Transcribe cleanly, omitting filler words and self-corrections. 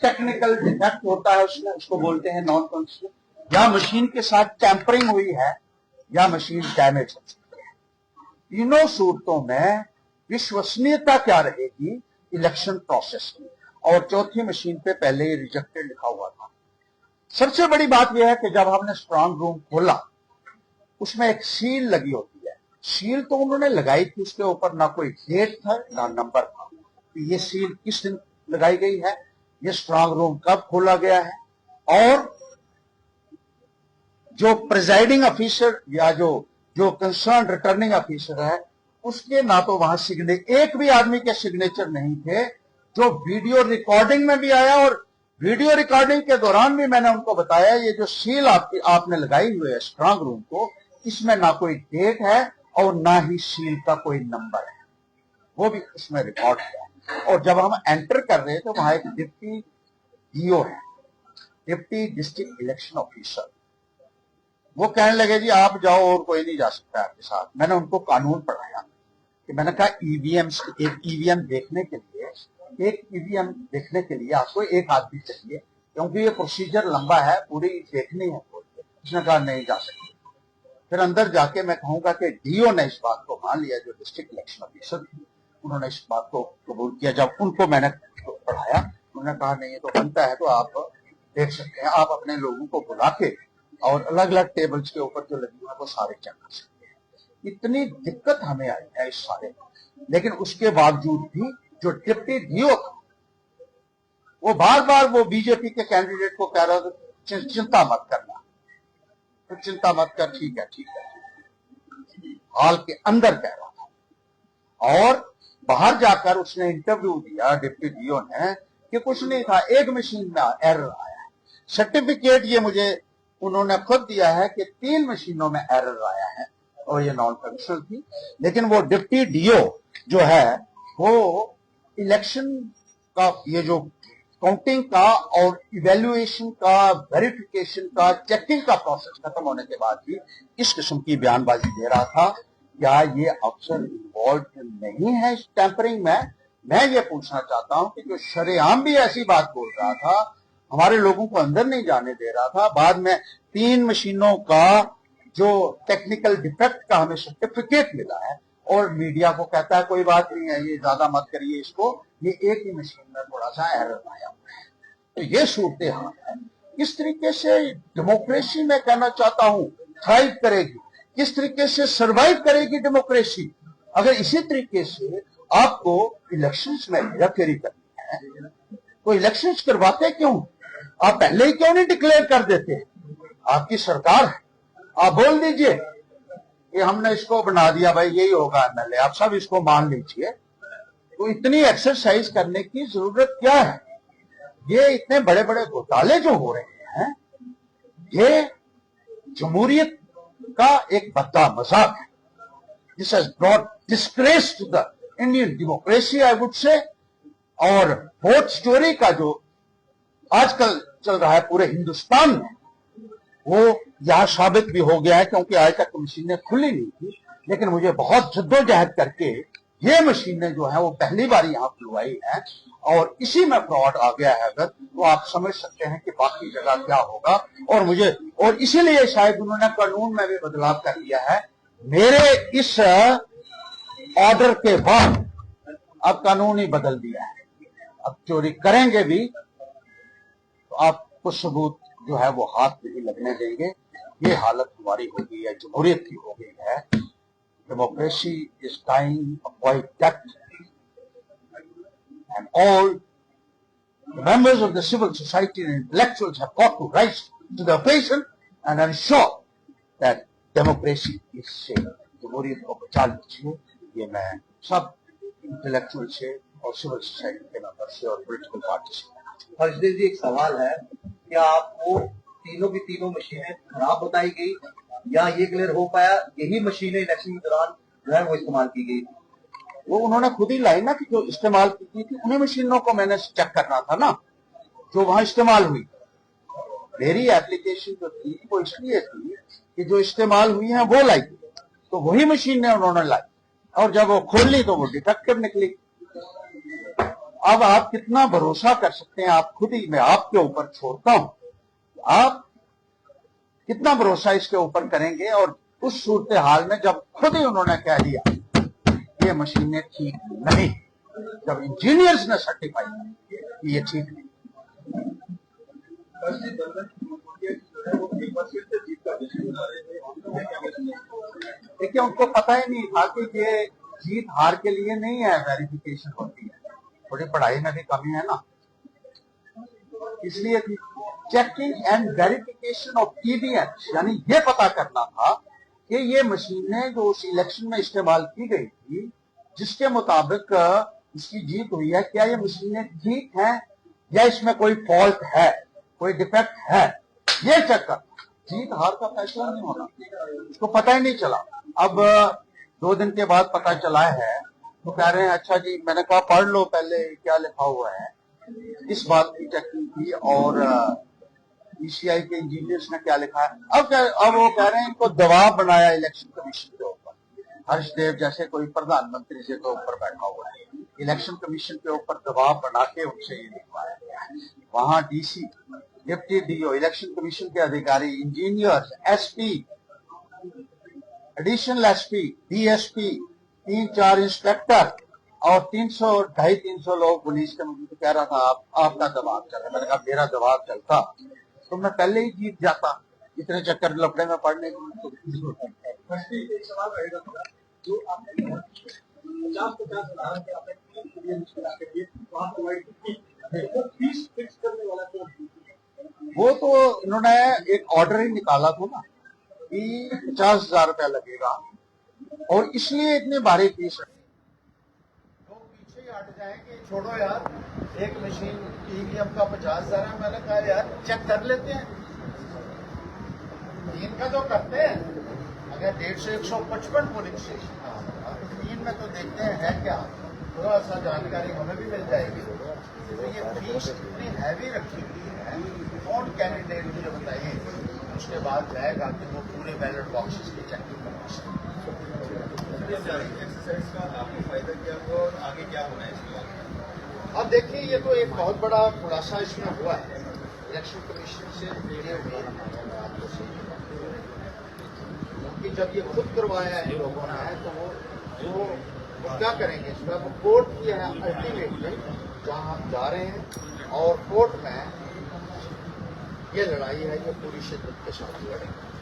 Technical defect होता है उसमें, उसको बोलते हैं नॉन फंक्शनल, या मशीन के साथ टैंपरिंग हुई है, या मशीन डैमेज हो सकती है। तीनों सूरतों में विश्वसनीयता क्या रहेगी? इलेक्शन प्रोसेस की। और चौथी मशीन पे पहले ही रिजेक्टेड लिखा हुआ था। सबसे बड़ी बात यह है कि जब हमने स्ट्रांग रूम खोला, उसमें एक सील लगी होती है। सील तो उन्होंने लगाई थी, उसके ऊपर ना कोई डेट था ना नंबर था। ये सील किस दिन लगाई गई है, ये स्ट्रांग रूम कब खोला गया है, और जो प्रिजाइडिंग ऑफिसर या जो कंसर्न रिटर्निंग ऑफिसर है, उसके ना तो वहां एक भी आदमी के सिग्नेचर नहीं थे। जो वीडियो रिकॉर्डिंग में भी आया, और वीडियो रिकॉर्डिंग के दौरान भी मैंने उनको बताया, ये जो सील आपने लगाई हुई है स्ट्रांग रूम को, इसमें ना कोई डेट है और ना ही सील का कोई नंबर है, वो भी उसमें रिकॉर्ड है। और जब हम एंटर कर रहे थे तो वहां एक डिप्टी डीओ है, डिप्टी डिस्ट्रिक्ट इलेक्शन ऑफिसर, वो कहने लगे जी आप जाओ और कोई नहीं जा सकता आपके साथ। मैंने उनको कानून पढ़ाया कि मैंने कहा एक ईवीएम देखने के लिए आपको एक आदमी चाहिए, क्योंकि ये प्रोसीजर लंबा है, पूरी देखनी है। उसने कहा नहीं जा सकते। फिर अंदर जाके मैं कहूंगा कि डीओ ने इस बात को मान लिया, जो डिस्ट्रिक्ट इलेक्शन ऑफिसर थी, उन्होंने इस बात को कबूल किया। जब उनको मैंने पढ़ाया, उन्होंने कहा नहीं ये तो बनता है, तो आप देख सकते हैं, आप अपने लोगों को बुला के और अलग अलग टेबल्स के ऊपर जो लगी हुई है वो सारे चेक कर सकते हैं। इतनी दिक्कत हमें आई है इस सारे में, लेकिन उसके बावजूद भी जो डिप्टी डीओ था, वो बार बार वो बीजेपी के कैंडिडेट को कह रहा था चिंता मत करना, तो चिंता मत कर, ठीक है ठीक है, हॉल के अंदर कह रहा था। और बाहर जाकर उसने इंटरव्यू दिया डिप्टी डीओ ने कि कुछ नहीं था, एक मशीन में एरर आया है। सर्टिफिकेट ये मुझे उन्होंने खुद दिया है कि 3 मशीनों में एरर आया है और ये नॉन फंक्शनल थी। लेकिन वो डिप्टी डीओ जो है, वो इलेक्शन का ये जो काउंटिंग का और इवेल्युएशन का, वेरिफिकेशन का, चेकिंग का प्रोसेस खत्म होने के बाद भी इस किस्म की बयानबाजी दे रहा था। क्या ये अफसर इन्वॉल्व नहीं है इस टैंपरिंग में? मैं ये पूछना चाहता हूं कि जो शरेआम भी ऐसी बात बोल रहा था, हमारे लोगों को अंदर नहीं जाने दे रहा था, बाद में 3 मशीनों का जो टेक्निकल डिफेक्ट का हमें सर्टिफिकेट मिला है, और मीडिया को कहता है कोई बात नहीं है, ये ज्यादा मत करिए इसको, ये एक ही मशीन में थोड़ा सा एरर आया हुआ है। तो ये सूरत हाल है। किस तरीके से डेमोक्रेसी में कहना चाहता हूं थ्राइव करेगी, किस तरीके से सर्वाइव करेगी डेमोक्रेसी, अगर इसी तरीके से आपको इलेक्शंस में हेराफेरी करनी है। तो इलेक्शंस करवाते क्यों? आप पहले ही क्यों नहीं डिक्लेयर कर देते? आपकी सरकार है, आप बोल दीजिए कि हमने इसको बना दिया, भाई यही होगा एमएलए, आप सब इसको मान लीजिए। तो इतनी एक्सरसाइज करने की जरूरत क्या है? ये इतने बड़े बड़े घोटाले जो हो रहे हैं, ये जमहूरियत का एक बद्दा मजाक है। This has brought disgrace to the Indian democracy, I would say. और वोट स्टोरी का जो आजकल चल रहा है पूरे हिंदुस्तान में, वो यह साबित भी हो गया है, क्योंकि आज तक मशीनें खुली नहीं थी, लेकिन मुझे बहुत जद्दोजहद करके ये मशीनें जो है वो पहली बार यहाँ खुलवाई है, और इसी में फ्रॉड आ गया है अगर, तो आप समझ सकते हैं कि बाकी जगह क्या होगा। और इसीलिए शायद उन्होंने कानून में भी बदलाव कर दिया है। मेरे इस ऑर्डर के बाद अब कानून ही बदल दिया है, अब चोरी करेंगे भी तो आपको सबूत जो है वो हाथ में ही लगने देंगे। ये हालत हमारी हो गई है, जमहूरियत की हो गई है। Democracy is time of white death, and all members of the civil society and intellectuals have got to rise to the occasion and ensure that democracy is safe. जमहूरियत को बचा लीजिए, ये मैं सब इंटेलेक्चुअल से और सिविल सोसाइटी के मेंबर से और पॉलिटिकल पार्टी से। हर्षदेव जी, एक सवाल है, क्या आपको तीनों की तीनों मशीनें खराब बताई गई, या ये क्लियर हो पाया यही मशीनें इलेक्शन के दौरान जो है वो इस्तेमाल की गई? वो उन्होंने खुद ही लाई ना कि जो इस्तेमाल की थी उन्हीं मशीनों को मैंने चेक करना था ना, जो वहां इस्तेमाल हुई। मेरी एप्लीकेशन जो थी वो इसलिए थी कि जो इस्तेमाल हुई है वो लाई, तो वही मशीनें उन्होंने लाई, और जब वो खोली तो वो डिफेक्टिव निकली। अब आप कितना भरोसा कर सकते हैं, आप खुद ही, मैं आपके ऊपर छोड़ता हूं, आप कितना भरोसा इसके ऊपर करेंगे। और उस सूरत हाल में जब खुद ही उन्होंने कह दिया ये मशीनें ठीक नहीं, जब इंजीनियर्स ने सर्टिफाई किया कि ये ठीक नहीं, देखिए उनको पता ही नहीं था कि ये जीत हार के लिए नहीं है, वेरिफिकेशन होती है। थोड़ी पढ़ाई में भी कमी है ना, इसलिए checking and verification of EVM, यानी ये पता करना था कि ये मशीनें जो उस इलेक्शन में इस्तेमाल की गई थी, जिसके मुताबिक इसकी जीत हुई है, क्या ये मशीनें ठीक हैं या इसमें कोई फॉल्ट है, कोई डिफेक्ट है, ये चेक कर। जीत हार का फैसला नहीं होना, इसको पता ही नहीं चला। अब 2 दिन के बाद पता चला है तो कह रहे हैं अच्छा जी, मैंने कहा पढ़ लो पहले क्या लिखा हुआ है, इस बात की चेकिंग की और ईसीआई के इंजीनियर्स ने क्या लिखा है। अब वो कह रहे हैं इनको दबाव बनाया इलेक्शन कमीशन के ऊपर, हर्षदेव जैसे कोई प्रधानमंत्री से तो ऊपर बैठा हुआ है, इलेक्शन कमीशन के ऊपर दबाव बना के उनसे ये लिखवाया गया है। वहां DC, deputy DO, election commission के अधिकारी, engineers, SP, additional SP, DSP, 3-4 inspector और 300-250-300 लोग पुलिस के। मुझे तो कह रहा था आपका दबाव चल रहा है। मैंने कहा मेरा दबाव चलता तो मैं पहले ही जीत जाता, इतने चक्कर लपड़े में पड़ने की। एक सवाल रहेगा जो आपने 50-50 उदाहरण के आपने वहां प्रोवाइड की, फीस फिक्स करने वाला कौन? वो तो इन्होंने एक ऑर्डर ही निकाला था ना कि 50,000 रुपया लगेगा, और इसलिए इतनी भारी फीस है। लोग पीछे ही हट जाएंगे, छोड़ो यार, एक मशीन ईवीएम का 50,000 है। मैंने कहा यार चेक कर लेते हैं, 3 का तो करते हैं, अगर 150-155 पोलिंग स्टेशन का होगा तो 3 में तो देखते हैं है क्या, थोड़ा सा जानकारी हमें भी मिल जाएगी। तो ये फीस इतनी हैवी रखी हुई है, कौन कैंडिडेट मुझे बताइए उसके बाद जाएगा कि वो पूरे बैलेट बॉक्सेस की चेकिंग एक्सरसाइज का आपको फायदा क्या हुआ और आगे क्या होना है इसके बाद? अब देखिए ये तो एक बहुत बड़ा खुलासा इसमें हुआ है, इलेक्शन कमीशन से वीडियो में आपको क्योंकि जब ये खुद करवाया है लोगों ने तो वो क्या करेंगे इसमें। अब कोर्ट की है अल्टीमेटली जहां हम जा रहे हैं, और कोर्ट में ये लड़ाई है, ये पूरी शिद्दत के साथ लड़ेंगे।